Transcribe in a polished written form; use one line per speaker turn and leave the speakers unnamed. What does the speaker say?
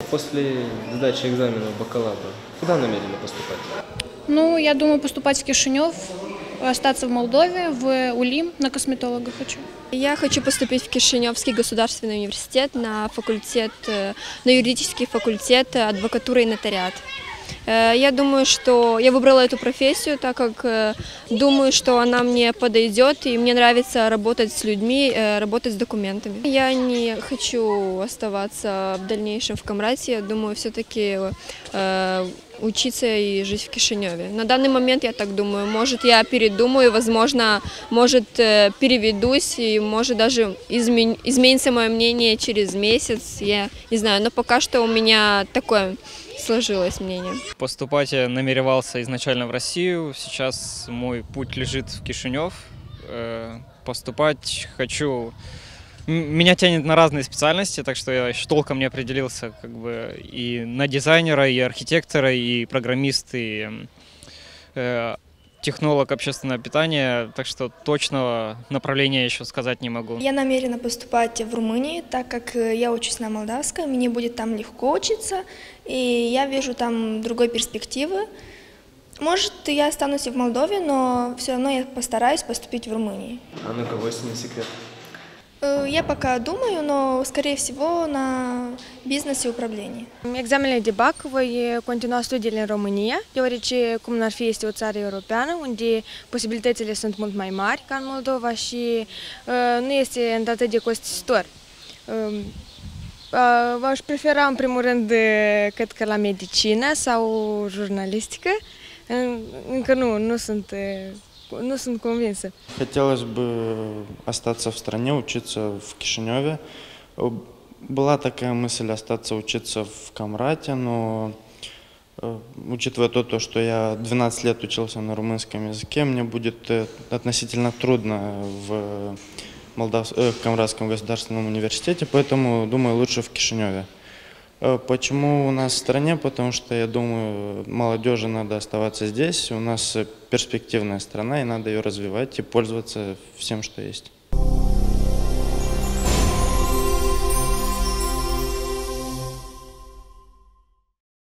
после сдачи экзамена бакалавра куда намерены поступать?
Ну, я думаю, поступать в Кишинев, остаться в Молдове, в УЛИМ, на косметолога хочу.
Я хочу поступить в Кишиневский государственный университет на факультет, на юридический факультет адвокатуры и нотариат. Я думаю, что я выбрала эту профессию, так как думаю, что она мне подойдет, и мне нравится работать с людьми, работать с документами. Я не хочу оставаться в дальнейшем в Камрате, я думаю, все-таки учиться и жить в Кишиневе. На данный момент я так думаю, может я передумаю, возможно, может переведусь, и может даже изменится мое мнение через месяц, я не знаю, но пока что у меня такое сложилось мнение.
Поступать я намеревался изначально в Россию, сейчас мой путь лежит в Кишинев. Поступать хочу... Меня тянет на разные специальности, так что я еще толком не определился как бы и на дизайнера, и архитектора, и программист, и технолог общественного питания, так что точного направления еще сказать не могу.
Я намерена поступать в Румынии, так как я учусь на молдавском, мне будет там легко учиться, и я вижу там другой перспективы. Может, я останусь и в Молдове, но все равно я постараюсь поступить в Румынии.
А на кого, если не секрет?
Я пока думаю, но, скорее всего, на бизнес и upravlenie.
Examenele de BAC voi continua studiile în România, deoarece, cum n-ar fi, este o țară europeană, unde posibilitățile sunt mult mai mari ca în Moldova și nu este atât de costisitor. V-aș prefera, în primul rând, cred că la medicină sau jurnalistică. Încă nu sunt convinsă.
Хотелось бы остаться в стране, учиться в Кишиневе. Была такая мысль остаться учиться в Камрате, но учитывая то, что я 12 лет учился на румынском языке, мне будет относительно трудно в Камратском государственном университете, поэтому думаю лучше в Кишиневе. Почему у нас в стране? Потому что, я думаю, молодежи надо оставаться здесь. У нас перспективная страна, и надо ее развивать и пользоваться всем, что есть.